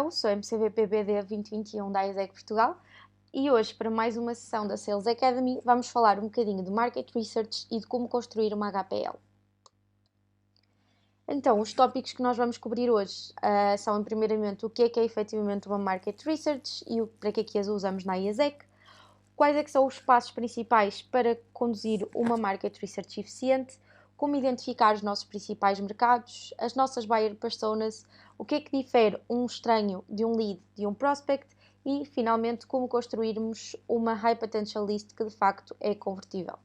Raquel, sou MCVPBD 2021 da IESEC Portugal e hoje, para mais uma sessão da Sales Academy, vamos falar um bocadinho de Market Research e de como construir uma HPL. Então, os tópicos que nós vamos cobrir hoje são, primeiramente, o que é efetivamente uma Market Research e para que é que as usamos na IESEC, quais é que são os passos principais para conduzir uma Market Research eficiente, como identificar os nossos principais mercados, as nossas buyer personas, o que é que difere um estranho de um lead de um prospect e, finalmente, como construirmos uma High Potential List que, de facto, é convertível.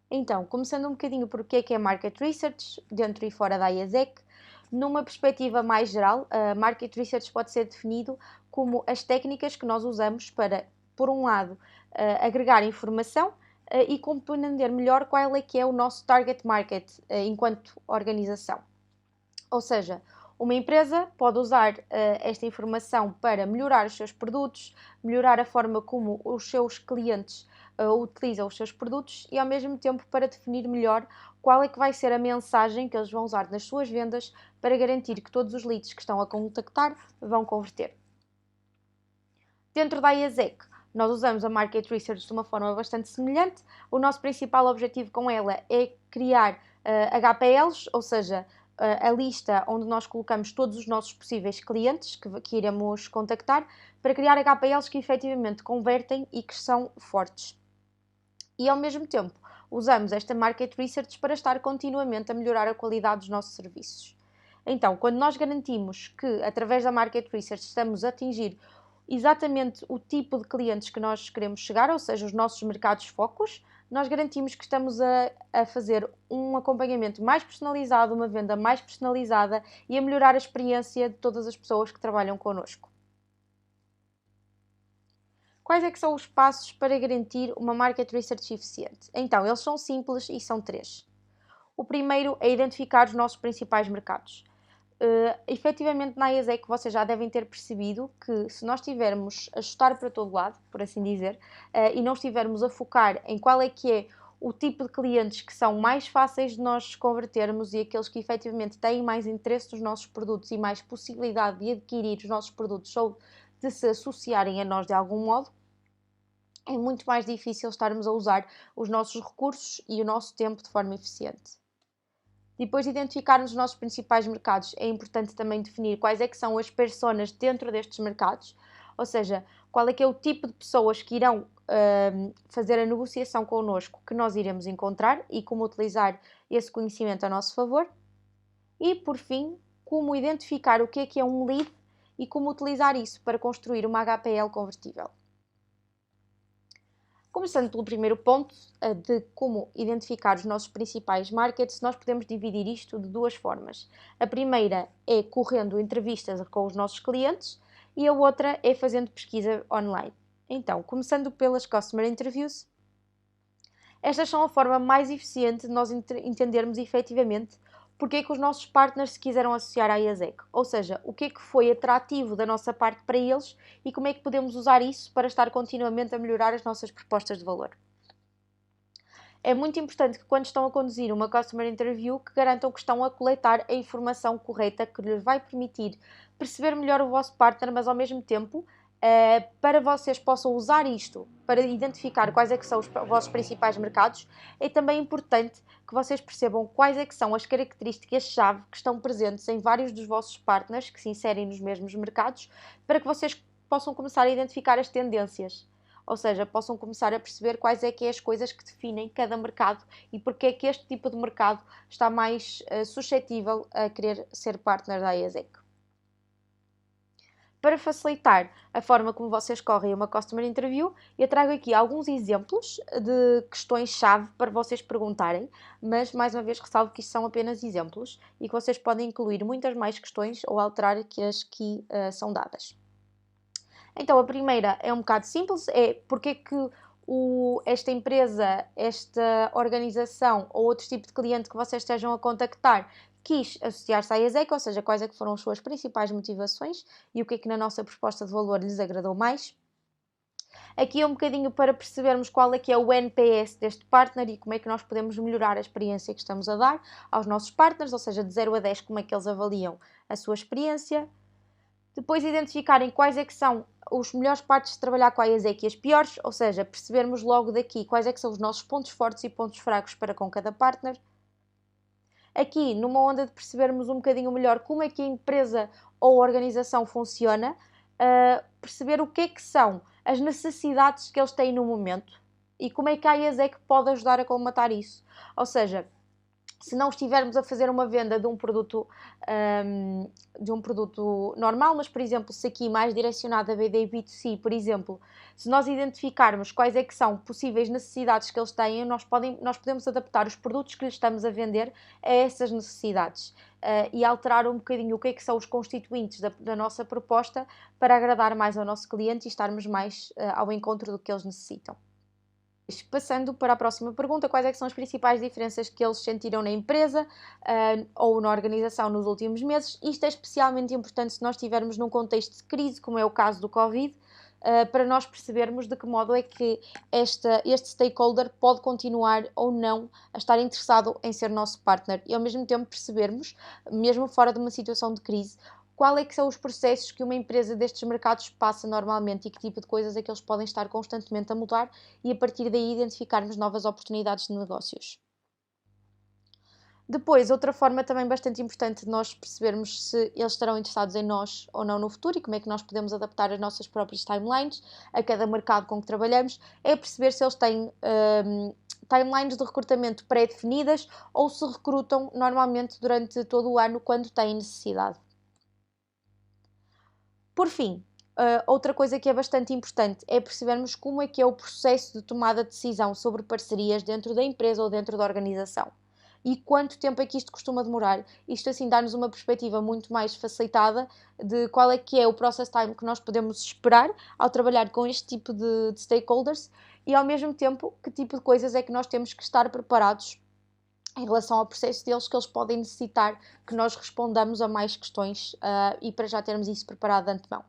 Então, começando um bocadinho por o que é Market Research, dentro e fora da IESEC, numa perspectiva mais geral, a Market Research pode ser definido como as técnicas que nós usamos para, por um lado, agregar informação e compreender melhor qual é que é o nosso target market enquanto organização. Ou seja, uma empresa pode usar esta informação para melhorar os seus produtos, melhorar a forma como os seus clientes utilizam os seus produtos e, ao mesmo tempo, para definir melhor qual é que vai ser a mensagem que eles vão usar nas suas vendas para garantir que todos os leads que estão a contactar vão converter. Dentro da IESEC, nós usamos a Market Research de uma forma bastante semelhante. O nosso principal objetivo com ela é criar HPLs, ou seja, a lista onde nós colocamos todos os nossos possíveis clientes que iremos contactar, para criar HPLs que efetivamente convertem e que são fortes. E, ao mesmo tempo, usamos esta Market Research para estar continuamente a melhorar a qualidade dos nossos serviços. Então, quando nós garantimos que, através da Market Research, estamos a atingir exatamente o tipo de clientes que nós queremos chegar, ou seja, os nossos mercados focos, nós garantimos que estamos a fazer um acompanhamento mais personalizado, uma venda mais personalizada e a melhorar a experiência de todas as pessoas que trabalham connosco. Quais é que são os passos para garantir uma Market Research eficiente? Então, eles são simples e são 3. O primeiro é identificar os nossos principais mercados. Efetivamente, na IESEC vocês já devem ter percebido que se nós estivermos a chutar para todo lado, por assim dizer, e não estivermos a focar em qual é que é o tipo de clientes que são mais fáceis de nós convertermos e aqueles que efetivamente têm mais interesse nos nossos produtos e mais possibilidade de adquirir os nossos produtos ou de se associarem a nós de algum modo, é muito mais difícil estarmos a usar os nossos recursos e o nosso tempo de forma eficiente. Depois de identificarmos os nossos principais mercados, é importante também definir quais é que são as personas dentro destes mercados, ou seja, qual é que é o tipo de pessoas que irão fazer a negociação connosco que nós iremos encontrar e como utilizar esse conhecimento a nosso favor. E, por fim, como identificar o que é um lead e como utilizar isso para construir uma HPL convertível. Começando pelo primeiro ponto, de como identificar os nossos principais markets, nós podemos dividir isto de duas formas. A primeira é correndo entrevistas com os nossos clientes e a outra é fazendo pesquisa online. Então, começando pelas Customer Interviews, estas são a forma mais eficiente de nós entendermos efetivamente porque é que os nossos partners se quiseram associar à IESEC, ou seja, o que é que foi atrativo da nossa parte para eles e como é que podemos usar isso para estar continuamente a melhorar as nossas propostas de valor. É muito importante que quando estão a conduzir uma Customer Interview que garantam que estão a coletar a informação correta que lhes vai permitir perceber melhor o vosso partner, mas ao mesmo tempo para vocês possam usar isto para identificar quais é que são os vossos principais mercados, é também importante que vocês percebam quais é que são as características-chave que estão presentes em vários dos vossos partners que se inserem nos mesmos mercados, para que vocês possam começar a identificar as tendências. Ou seja, possam começar a perceber quais é que é as coisas que definem cada mercado e porque é que este tipo de mercado está mais suscetível a querer ser partner da IESEC. Para facilitar a forma como vocês correm uma Customer Interview, eu trago aqui alguns exemplos de questões-chave para vocês perguntarem, mas mais uma vez ressalvo que isto são apenas exemplos e que vocês podem incluir muitas mais questões ou alterar que as que são dadas. Então, a primeira é um bocado simples, é porque é que esta empresa, esta organização ou outro tipo de cliente que vocês estejam a contactar quis associar-se à IESEC, ou seja, quais é que foram as suas principais motivações e o que é que na nossa proposta de valor lhes agradou mais. Aqui é um bocadinho para percebermos qual é que é o NPS deste partner e como é que nós podemos melhorar a experiência que estamos a dar aos nossos partners, ou seja, de 0 a 10, como é que eles avaliam a sua experiência. Depois identificarem quais é que são os melhores partes de trabalhar com a IASEC e as piores, ou seja, percebermos logo daqui quais é que são os nossos pontos fortes e pontos fracos para com cada partner. Aqui, numa onda de percebermos um bocadinho melhor como é que a empresa ou a organização funciona, perceber o que é que são as necessidades que eles têm no momento e como é que a IASEC pode ajudar a colmatar isso. Ou seja, se não estivermos a fazer uma venda de um produto normal, mas, por exemplo, se aqui mais direcionado a BD B2C, por exemplo, se nós identificarmos quais é que são possíveis necessidades que eles têm, nós podemos adaptar os produtos que lhes estamos a vender a essas necessidades e alterar um bocadinho o que é que são os constituintes da nossa proposta para agradar mais ao nosso cliente e estarmos mais ao encontro do que eles necessitam. Passando para a próxima pergunta, quais é que são as principais diferenças que eles sentiram na empresa ou na organização nos últimos meses? Isto é especialmente importante se nós estivermos num contexto de crise, como é o caso do Covid, para nós percebermos de que modo é que este stakeholder pode continuar ou não a estar interessado em ser nosso partner e ao mesmo tempo percebermos, mesmo fora de uma situação de crise, qual é que são os processos que uma empresa destes mercados passa normalmente e que tipo de coisas é que eles podem estar constantemente a mudar e a partir daí identificarmos novas oportunidades de negócios. Depois, outra forma também bastante importante de nós percebermos se eles estarão interessados em nós ou não no futuro e como é que nós podemos adaptar as nossas próprias timelines a cada mercado com que trabalhamos, é perceber se eles têm timelines de recrutamento pré-definidas ou se recrutam normalmente durante todo o ano quando têm necessidade. Por fim, outra coisa que é bastante importante é percebermos como é que é o processo de tomada de decisão sobre parcerias dentro da empresa ou dentro da organização. E quanto tempo é que isto costuma demorar? Isto assim dá-nos uma perspectiva muito mais facilitada de qual é que é o process time que nós podemos esperar ao trabalhar com este tipo de stakeholders e ao mesmo tempo que tipo de coisas é que nós temos que estar preparados em relação ao processo deles, que eles podem necessitar que nós respondamos a mais questões e para já termos isso preparado de antemão.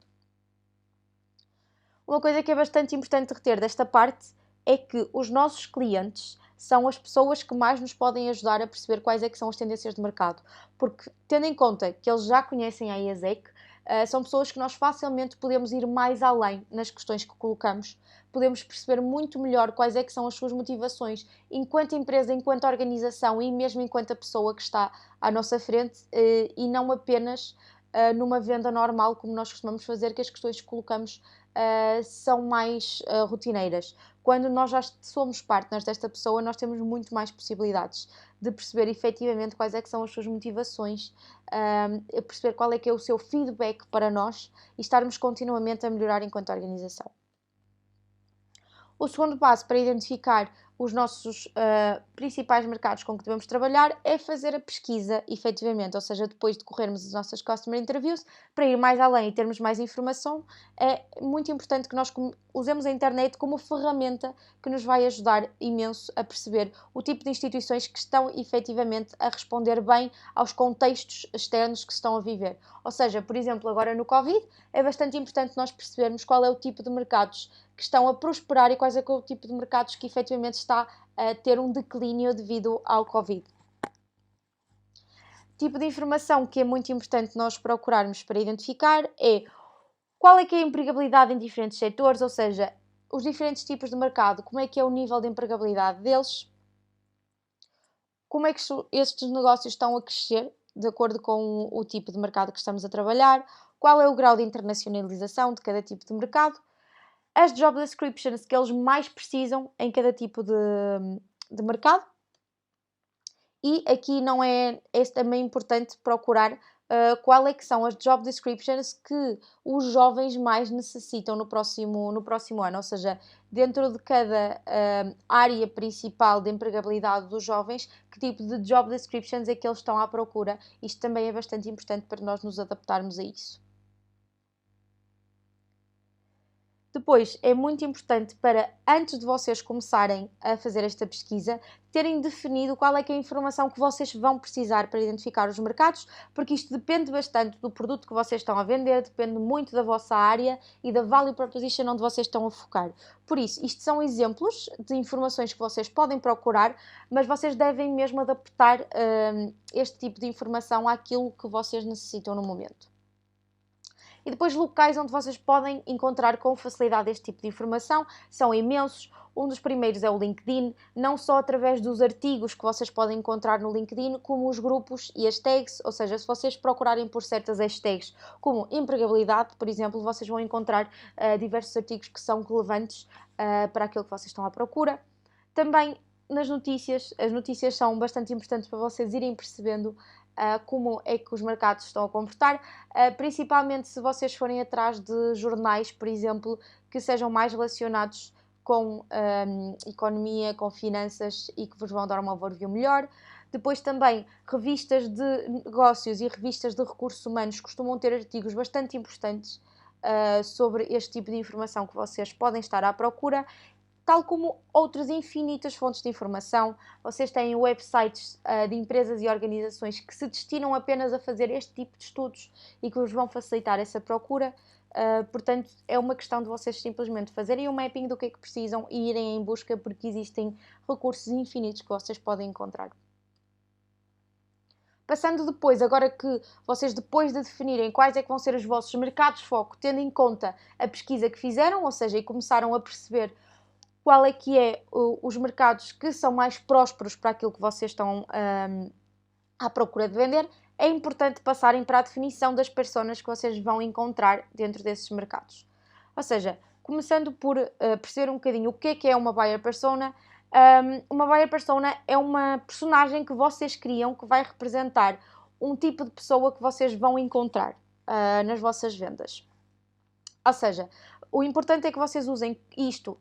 Uma coisa que é bastante importante reter desta parte é que os nossos clientes são as pessoas que mais nos podem ajudar a perceber quais é que são as tendências de mercado, porque tendo em conta que eles já conhecem a IASEC, são pessoas que nós facilmente podemos ir mais além nas questões que colocamos, podemos perceber muito melhor quais é que são as suas motivações enquanto empresa, enquanto organização e mesmo enquanto a pessoa que está à nossa frente e não apenas numa venda normal como nós costumamos fazer, que as questões que colocamos são mais rotineiras. Quando nós já somos partners desta pessoa, nós temos muito mais possibilidades de perceber efetivamente quais é que são as suas motivações, perceber qual é que é o seu feedback para nós e estarmos continuamente a melhorar enquanto organização. O segundo passo para identificar os nossos principais mercados com que devemos trabalhar é fazer a pesquisa, efetivamente, ou seja, depois de corrermos as nossas customer interviews, para ir mais além e termos mais informação, é muito importante que nós usemos a internet como ferramenta que nos vai ajudar imenso a perceber o tipo de instituições que estão efetivamente a responder bem aos contextos externos que se estão a viver. Ou seja, por exemplo, agora no Covid, é bastante importante nós percebermos qual é o tipo de mercados que estão a prosperar e quais é o tipo de mercados que efetivamente está a ter um declínio devido ao Covid. Tipo de informação que é muito importante nós procurarmos para identificar é qual é que é a empregabilidade em diferentes setores, ou seja, os diferentes tipos de mercado, como é que é o nível de empregabilidade deles, como é que estes negócios estão a crescer de acordo com o tipo de mercado que estamos a trabalhar, qual é o grau de internacionalização de cada tipo de mercado, as job descriptions que eles mais precisam em cada tipo de mercado. E aqui não é também importante procurar qual é que são as job descriptions que os jovens mais necessitam no próximo ano, ou seja, dentro de cada área principal de empregabilidade dos jovens, que tipo de job descriptions é que eles estão à procura. Isto também é bastante importante para nós nos adaptarmos a isso. Depois, é muito importante para, antes de vocês começarem a fazer esta pesquisa, terem definido qual é que é a informação que vocês vão precisar para identificar os mercados, porque isto depende bastante do produto que vocês estão a vender, depende muito da vossa área e da value proposition onde vocês estão a focar. Por isso, isto são exemplos de informações que vocês podem procurar, mas vocês devem mesmo adaptar este tipo de informação àquilo que vocês necessitam no momento. E depois locais onde vocês podem encontrar com facilidade este tipo de informação, são imensos. Um dos primeiros é o LinkedIn, não só através dos artigos que vocês podem encontrar no LinkedIn, como os grupos e as tags, ou seja, se vocês procurarem por certas hashtags, como empregabilidade, por exemplo, vocês vão encontrar diversos artigos que são relevantes para aquilo que vocês estão à procura. Também nas notícias, as notícias são bastante importantes para vocês irem percebendo como é que os mercados estão a comportar, principalmente se vocês forem atrás de jornais, por exemplo, que sejam mais relacionados com economia, com finanças e que vos vão dar uma overview melhor. Depois também revistas de negócios e revistas de recursos humanos costumam ter artigos bastante importantes sobre este tipo de informação que vocês podem estar à procura, tal como outras infinitas fontes de informação. Vocês têm websites de empresas e organizações que se destinam apenas a fazer este tipo de estudos e que vos vão facilitar essa procura. Portanto, é uma questão de vocês simplesmente fazerem um mapping do que é que precisam e irem em busca, porque existem recursos infinitos que vocês podem encontrar. Passando depois, agora que vocês depois de definirem quais é que vão ser os vossos mercados de foco, tendo em conta a pesquisa que fizeram, ou seja, e começaram a perceber qual é que é os mercados que são mais prósperos para aquilo que vocês estão à procura de vender, é importante passarem para a definição das personas que vocês vão encontrar dentro desses mercados. Ou seja, começando por perceber um bocadinho o que é uma buyer persona. Uma buyer persona é uma personagem que vocês criam que vai representar um tipo de pessoa que vocês vão encontrar nas vossas vendas. Ou seja, o importante é que vocês usem isto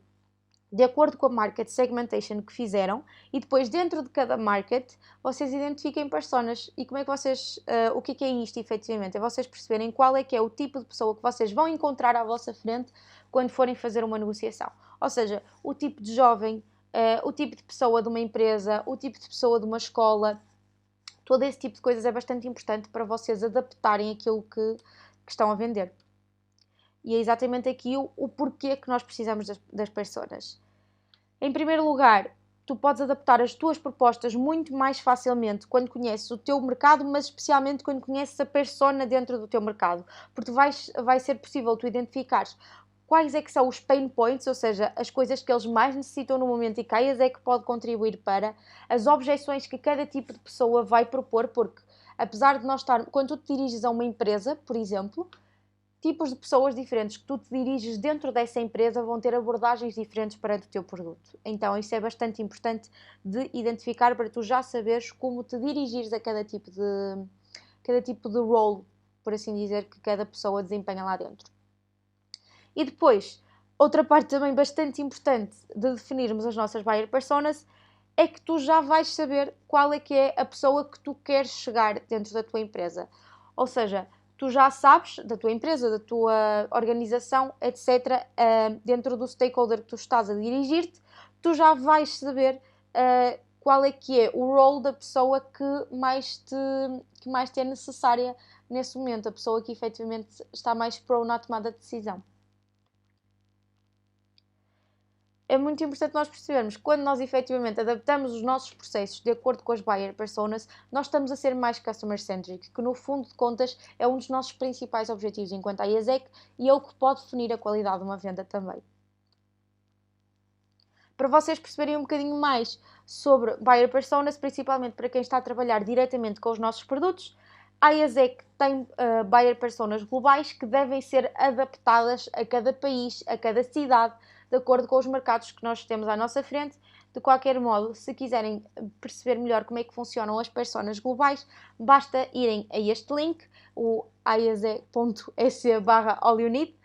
de acordo com a market segmentation que fizeram, e depois dentro de cada market vocês identifiquem personas. E como é que vocês, o que é isto efetivamente? É vocês perceberem qual é que é o tipo de pessoa que vocês vão encontrar à vossa frente quando forem fazer uma negociação. Ou seja, o tipo de jovem, o tipo de pessoa de uma empresa, o tipo de pessoa de uma escola, todo esse tipo de coisas é bastante importante para vocês adaptarem aquilo que estão a vender. E é exatamente aqui o porquê que nós precisamos das personas. Em primeiro lugar, tu podes adaptar as tuas propostas muito mais facilmente quando conheces o teu mercado, mas especialmente quando conheces a persona dentro do teu mercado, porque vai ser possível tu identificares quais é que são os pain points, ou seja, as coisas que eles mais necessitam no momento e quais é que pode contribuir para as objeções que cada tipo de pessoa vai propor, porque apesar de nós estar, quando tu te diriges a uma empresa, por exemplo, tipos de pessoas diferentes que tu te diriges dentro dessa empresa vão ter abordagens diferentes perante o teu produto. Então isso é bastante importante de identificar para tu já saberes como te dirigires a cada tipo de role, por assim dizer, que cada pessoa desempenha lá dentro. E depois, outra parte também bastante importante de definirmos as nossas buyer personas é que tu já vais saber qual é que é a pessoa que tu queres chegar dentro da tua empresa. Ou seja, tu já sabes da tua empresa, da tua organização, etc., dentro do stakeholder que tu estás a dirigir-te, tu já vais saber qual é que é o role da pessoa que mais te é necessária nesse momento, a pessoa que efetivamente está mais prone à tomada de decisão. É muito importante nós percebermos que quando nós efetivamente adaptamos os nossos processos de acordo com as buyer personas, nós estamos a ser mais customer-centric, que no fundo de contas é um dos nossos principais objetivos enquanto a IASEC e é o que pode definir a qualidade de uma venda também. Para vocês perceberem um bocadinho mais sobre buyer personas, principalmente para quem está a trabalhar diretamente com os nossos produtos, a IASEC tem buyer personas globais que devem ser adaptadas a cada país, a cada cidade, de acordo com os mercados que nós temos à nossa frente. De qualquer modo, se quiserem perceber melhor como é que funcionam as personas globais, basta irem a este link, o iaz.se/allyouneed,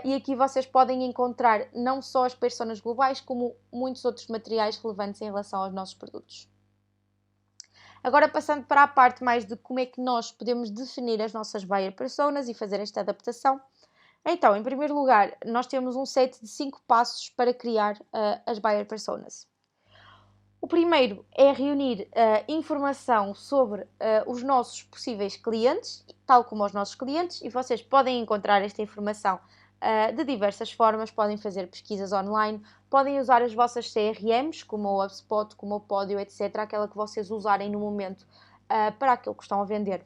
e aqui vocês podem encontrar não só as personas globais, como muitos outros materiais relevantes em relação aos nossos produtos. Agora passando para a parte mais de como é que nós podemos definir as nossas buyer personas e fazer esta adaptação. Então, em primeiro lugar, nós temos um set de 5 passos para criar as buyer personas. O primeiro é reunir informação sobre os nossos possíveis clientes, tal como os nossos clientes, e vocês podem encontrar esta informação de diversas formas, podem fazer pesquisas online, podem usar as vossas CRMs, como o HubSpot, como o Podio, etc., aquela que vocês usarem no momento para aquilo que estão a vender.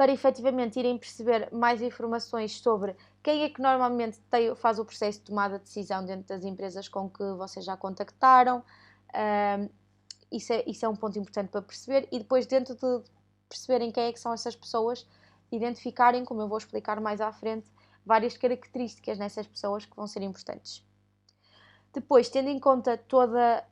para efetivamente irem perceber mais informações sobre quem é que normalmente faz o processo de tomada de decisão dentro das empresas com que vocês já contactaram. Isso é um ponto importante para perceber. E depois, dentro de perceberem quem é que são essas pessoas, identificarem, como eu vou explicar mais à frente, várias características nessas pessoas que vão ser importantes. Depois, tendo em conta toda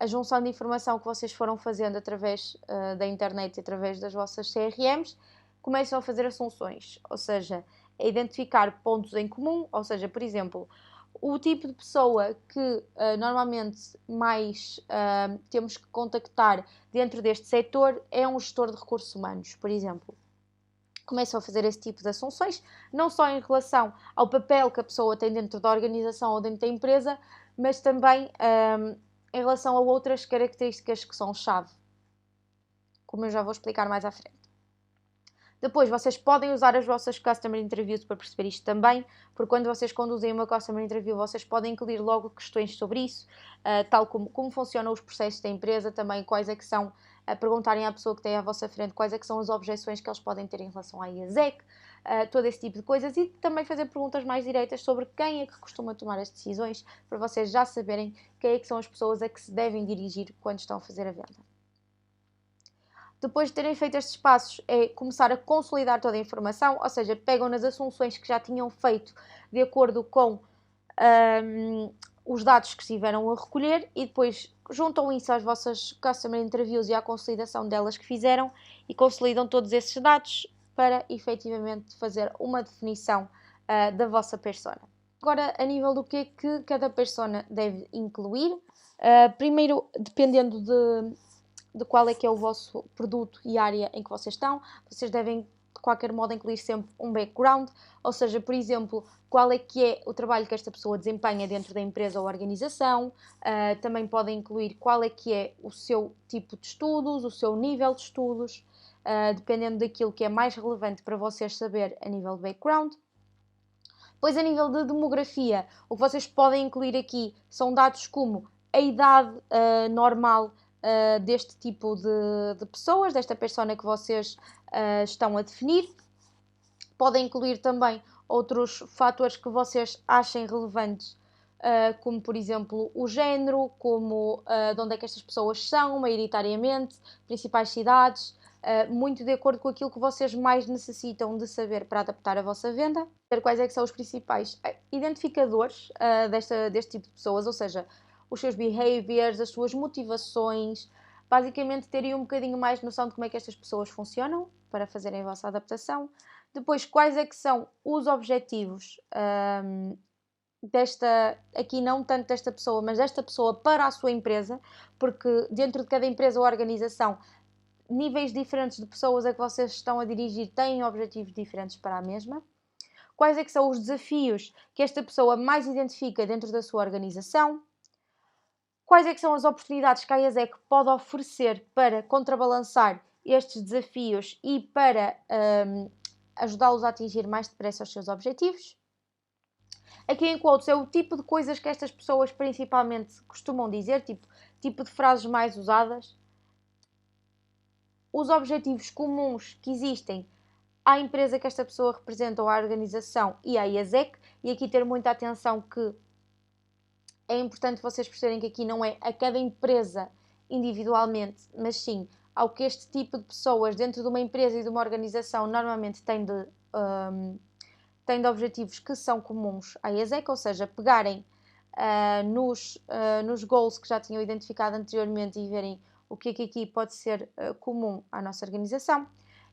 a junção de informação que vocês foram fazendo através da internet e através das vossas CRMs, começam a fazer assunções, ou seja, a identificar pontos em comum, ou seja, por exemplo, o tipo de pessoa que normalmente mais temos que contactar dentro deste setor é um gestor de recursos humanos, por exemplo. Começam a fazer esse tipo de assunções, não só em relação ao papel que a pessoa tem dentro da organização ou dentro da empresa, mas também em relação a outras características que são chave, como eu já vou explicar mais à frente. Depois, vocês podem usar as vossas Customer Interviews para perceber isto também, porque quando vocês conduzem uma Customer Interview, vocês podem incluir logo questões sobre isso, tal como funcionam os processos da empresa, também quais é que são, perguntarem à pessoa que tem à vossa frente quais é que são as objeções que eles podem ter em relação à IASEC, todo esse tipo de coisas, e também fazer perguntas mais direitas sobre quem é que costuma tomar as decisões, para vocês já saberem quem é que são as pessoas a que se devem dirigir quando estão a fazer a venda. Depois de terem feito estes passos, é começar a consolidar toda a informação, ou seja, pegam nas assunções que já tinham feito de acordo com os dados que estiveram a recolher e depois juntam isso às vossas Customer Interviews e à consolidação delas que fizeram e consolidam todos esses dados para efetivamente fazer uma definição da vossa persona. Agora, a nível do que é que cada persona deve incluir, primeiro, dependendo de qual é que é o vosso produto e área em que vocês estão, vocês devem de qualquer modo incluir sempre um background, ou seja, por exemplo, qual é que é o trabalho que esta pessoa desempenha dentro da empresa ou organização, também podem incluir qual é que é o seu tipo de estudos, o seu nível de estudos, dependendo daquilo que é mais relevante para vocês saber a nível de background. Depois, a nível de demografia, o que vocês podem incluir aqui são dados como a idade normal deste tipo de pessoas, desta persona que vocês estão a definir. Podem incluir também outros fatores que vocês achem relevantes, como por exemplo o género, como de onde é que estas pessoas são, maioritariamente, principais cidades, muito de acordo com aquilo que vocês mais necessitam de saber para adaptar a vossa venda. Quais é que são os principais identificadores deste tipo de pessoas, ou seja, os seus behaviors, as suas motivações, basicamente terem um bocadinho mais noção de como é que estas pessoas funcionam para fazerem a vossa adaptação. Depois, quais é que são os objetivos aqui não tanto desta pessoa, mas desta pessoa para a sua empresa, porque dentro de cada empresa ou organização, níveis diferentes de pessoas a que vocês estão a dirigir têm objetivos diferentes para a mesma. Quais é que são os desafios que esta pessoa mais identifica dentro da sua organização? Quais é que são as oportunidades que a IASEC pode oferecer para contrabalançar estes desafios e para ajudá-los a atingir mais depressa os seus objetivos? Aqui em quotes é o tipo de coisas que estas pessoas principalmente costumam dizer, tipo de frases mais usadas. Os objetivos comuns que existem à empresa que esta pessoa representa ou à organização e à IASEC, e aqui ter muita atenção que é importante vocês perceberem que aqui não é a cada empresa individualmente, mas sim ao que este tipo de pessoas dentro de uma empresa e de uma organização normalmente têm de objetivos que são comuns à IASEC, ou seja, pegarem nos goals que já tinham identificado anteriormente e verem o que é que aqui pode ser comum à nossa organização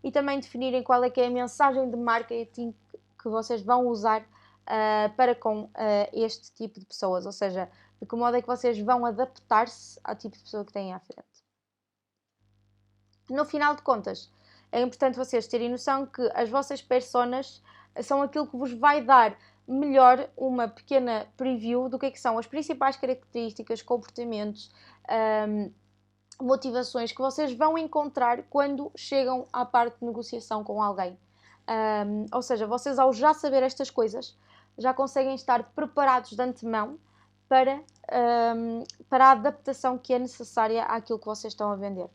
e também definirem qual é que é a mensagem de marketing que vocês vão usar para com este tipo de pessoas, ou seja, de que modo é que vocês vão adaptar-se ao tipo de pessoa que têm à frente. No final de contas, é importante vocês terem noção que as vossas personas são aquilo que vos vai dar melhor uma pequena preview do que é que são as principais características, comportamentos, motivações que vocês vão encontrar quando chegam à parte de negociação com alguém. Ou seja, vocês ao já saber estas coisas, já conseguem estar preparados de antemão para a adaptação que é necessária àquilo que vocês estão a vender.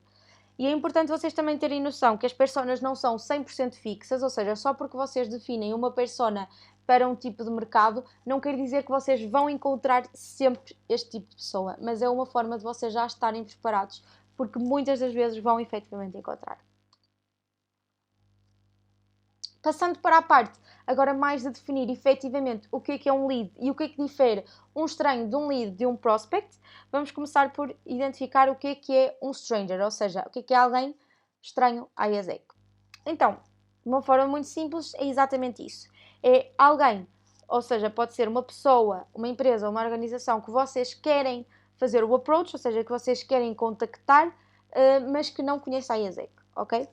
E é importante vocês também terem noção que as personas não são 100% fixas, ou seja, só porque vocês definem uma persona para um tipo de mercado, não quer dizer que vocês vão encontrar sempre este tipo de pessoa, mas é uma forma de vocês já estarem preparados, porque muitas das vezes vão efetivamente encontrar. Passando para a parte agora mais de definir efetivamente o que é um lead e o que difere um estranho de um lead de um prospect, vamos começar por identificar o que é um stranger, ou seja, o que é alguém estranho à IASEC. Então, de uma forma muito simples, é exatamente isso. É alguém, ou seja, pode ser uma pessoa, uma empresa, uma organização que vocês querem fazer o approach, ou seja, que vocês querem contactar, mas que não conhece a IASEC, ok?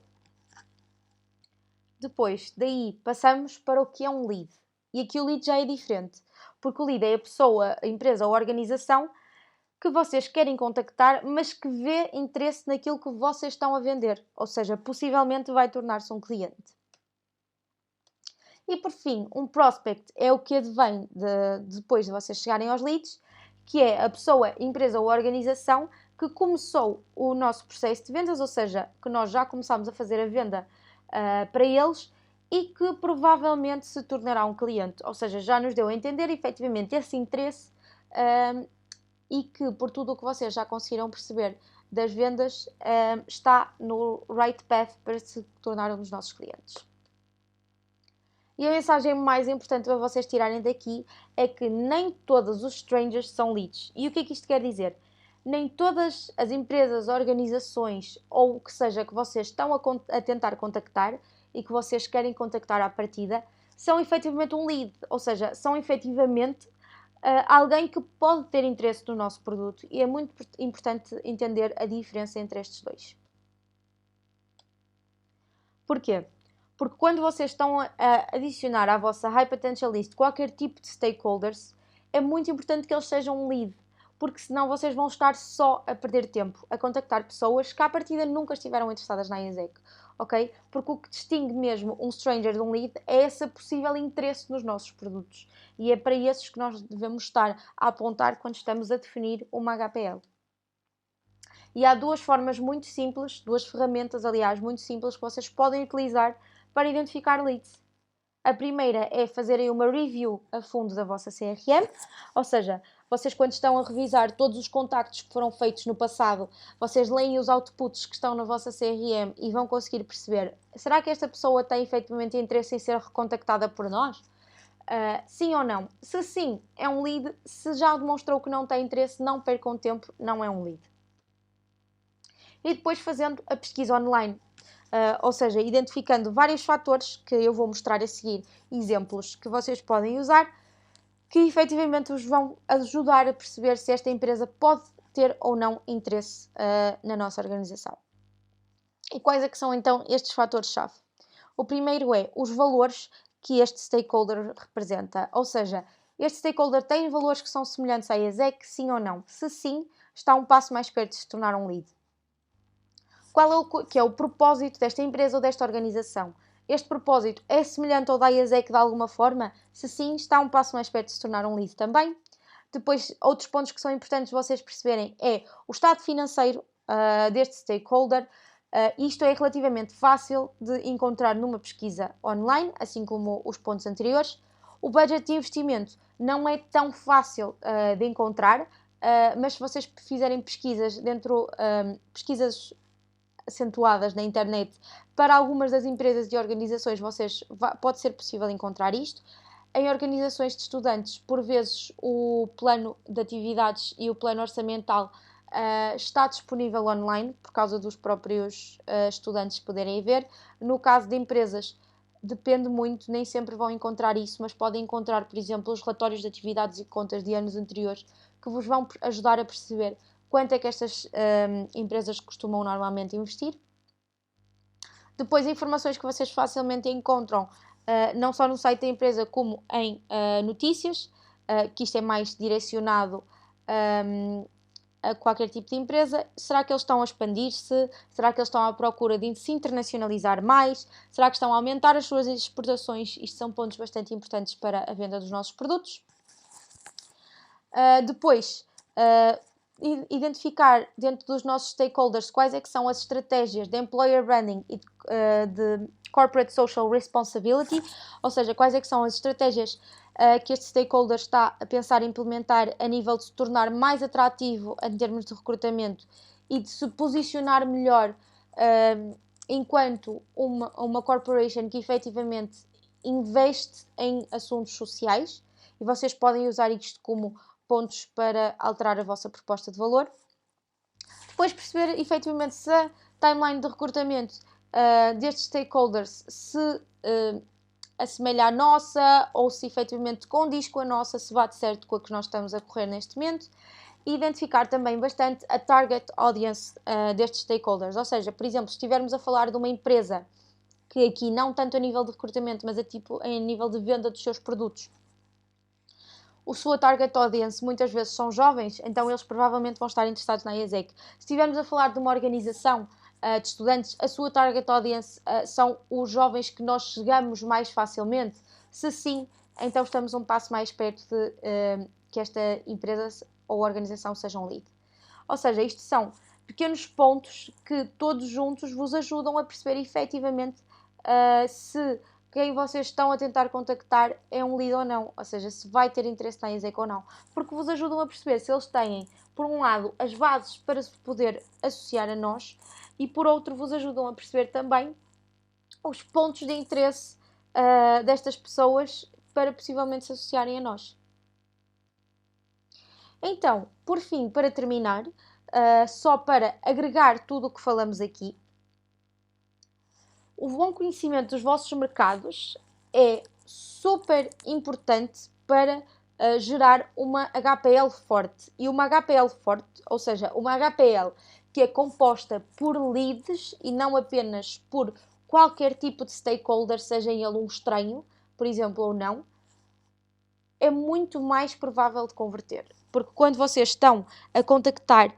Depois, daí, passamos para o que é um lead. E aqui o lead já é diferente, porque o lead é a pessoa, a empresa ou a organização que vocês querem contactar, mas que vê interesse naquilo que vocês estão a vender, ou seja, possivelmente vai tornar-se um cliente. E por fim, um prospect é o que advém depois de vocês chegarem aos leads, que é a pessoa, empresa ou organização que começou o nosso processo de vendas, ou seja, que nós já começámos a fazer a venda para eles e que provavelmente se tornará um cliente, ou seja, já nos deu a entender efetivamente esse interesse e que por tudo o que vocês já conseguiram perceber das vendas está no right path para se tornar um dos nossos clientes. E a mensagem mais importante para vocês tirarem daqui é que nem todos os strangers são leads. E o que é que isto quer dizer? Nem todas as empresas, organizações ou o que seja que vocês estão a tentar contactar e que vocês querem contactar à partida são efetivamente um lead, ou seja, são efetivamente alguém que pode ter interesse no nosso produto e é muito importante entender a diferença entre estes dois. Porquê? Porque quando vocês estão a adicionar à vossa High Potential List qualquer tipo de stakeholders, é muito importante que eles sejam um lead, porque senão vocês vão estar só a perder tempo a contactar pessoas que à partida nunca estiveram interessadas na IASEC, ok? Porque o que distingue mesmo um stranger de um lead é esse possível interesse nos nossos produtos e é para esses que nós devemos estar a apontar quando estamos a definir uma HPL. E há duas formas muito simples, duas ferramentas, aliás, muito simples que vocês podem utilizar para identificar leads. A primeira é fazerem uma review a fundo da vossa CRM, ou seja, vocês quando estão a revisar todos os contactos que foram feitos no passado, vocês leem os outputs que estão na vossa CRM e vão conseguir perceber, será que esta pessoa tem efetivamente interesse em ser recontactada por nós? Sim ou não? Se sim, é um lead. Se já demonstrou que não tem interesse, não percam tempo, não é um lead. E depois fazendo a pesquisa online. Ou seja, identificando vários fatores que eu vou mostrar a seguir, exemplos que vocês podem usar, que efetivamente vos vão ajudar a perceber se esta empresa pode ter ou não interesse na nossa organização. E quais é que são então estes fatores-chave? O primeiro é os valores que este stakeholder representa, ou seja, este stakeholder tem valores que são semelhantes à IASEC, sim ou não? Se sim, está um passo mais perto de se tornar um lead. Qual é o propósito desta empresa ou desta organização? Este propósito é semelhante ao da IASEC de alguma forma? Se sim, está um passo mais perto de se tornar um lead também. Depois, outros pontos que são importantes vocês perceberem é o estado financeiro deste stakeholder. Isto é relativamente fácil de encontrar numa pesquisa online, assim como os pontos anteriores. O budget de investimento não é tão fácil de encontrar, mas se vocês fizerem pesquisas pesquisas acentuadas na internet para algumas das empresas e organizações, pode ser possível encontrar isto. Em organizações de estudantes, por vezes o plano de atividades e o plano orçamental está disponível online, por causa dos próprios estudantes poderem ver. No caso de empresas, depende muito, nem sempre vão encontrar isso, mas podem encontrar, por exemplo, os relatórios de atividades e contas de anos anteriores, que vos vão ajudar a perceber quanto é que estas empresas costumam normalmente investir. Depois, informações que vocês facilmente encontram, não só no site da empresa, como em notícias, que isto é mais direcionado a qualquer tipo de empresa. Será que eles estão a expandir-se? Será que eles estão à procura de se internacionalizar mais? Será que estão a aumentar as suas exportações? Isto são pontos bastante importantes para a venda dos nossos produtos. Depois, identificar dentro dos nossos stakeholders quais é que são as estratégias de employer branding e de corporate social responsibility, ou seja, quais é que são as estratégias que este stakeholder está a pensar implementar a nível de se tornar mais atrativo em termos de recrutamento e de se posicionar melhor enquanto uma corporation que efetivamente investe em assuntos sociais, e vocês podem usar isto como pontos para alterar a vossa proposta de valor. Depois perceber efetivamente se a timeline de recrutamento destes stakeholders se assemelha à nossa ou se efetivamente condiz com a nossa, se bate certo com a que nós estamos a correr neste momento. E identificar também bastante a target audience destes stakeholders, ou seja, por exemplo, se estivermos a falar de uma empresa que aqui não tanto a nível de recrutamento, mas a nível de venda dos seus produtos, a sua target audience muitas vezes são jovens, então eles provavelmente vão estar interessados na IESEC. Se estivermos a falar de uma organização de estudantes, a sua target audience são os jovens que nós chegamos mais facilmente. Se sim, então estamos um passo mais perto de que esta empresa ou organização seja um lead. Ou seja, isto são pequenos pontos que todos juntos vos ajudam a perceber efetivamente se quem vocês estão a tentar contactar é um lead ou não, ou seja, se vai ter interesse na IESEC ou não, porque vos ajudam a perceber se eles têm, por um lado, as bases para se poder associar a nós e, por outro, vos ajudam a perceber também os pontos de interesse destas pessoas para possivelmente se associarem a nós. Então, por fim, para terminar, só para agregar tudo o que falamos aqui, o bom conhecimento dos vossos mercados é super importante para gerar uma HPL forte. E uma HPL forte, ou seja, uma HPL que é composta por leads e não apenas por qualquer tipo de stakeholder, seja ele um estranho, por exemplo, ou não, é muito mais provável de converter. Porque quando vocês estão a contactar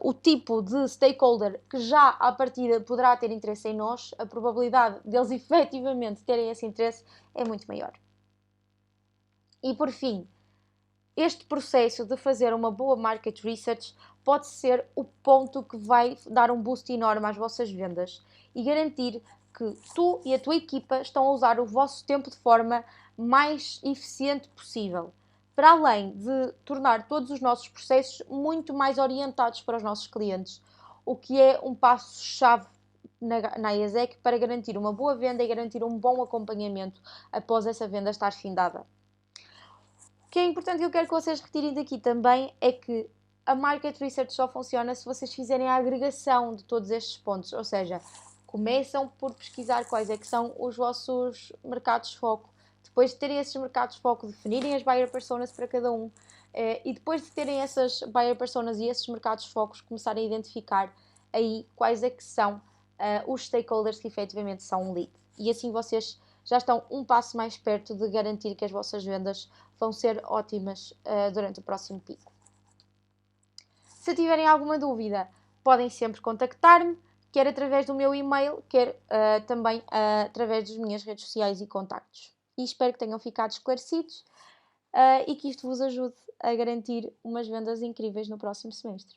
o tipo de stakeholder que já à partida poderá ter interesse em nós, a probabilidade deles efetivamente terem esse interesse é muito maior. E por fim, este processo de fazer uma boa market research pode ser o ponto que vai dar um boost enorme às vossas vendas e garantir que tu e a tua equipa estão a usar o vosso tempo de forma mais eficiente possível, para além de tornar todos os nossos processos muito mais orientados para os nossos clientes, o que é um passo-chave na IESEC para garantir uma boa venda e garantir um bom acompanhamento após essa venda estar findada. O que é importante que eu quero que vocês retirem daqui também é que a Market Research só funciona se vocês fizerem a agregação de todos estes pontos, ou seja, começam por pesquisar quais é que são os vossos mercados de foco, depois de terem esses mercados de foco, definirem as buyer personas para cada um, e depois de terem essas buyer personas e esses mercados de focos, começarem a identificar aí quais é que são os stakeholders que efetivamente são um lead. E assim vocês já estão um passo mais perto de garantir que as vossas vendas vão ser ótimas durante o próximo pico. Se tiverem alguma dúvida, podem sempre contactar-me, quer através do meu e-mail, quer também através das minhas redes sociais e contactos. E espero que tenham ficado esclarecidos e que isto vos ajude a garantir umas vendas incríveis no próximo semestre.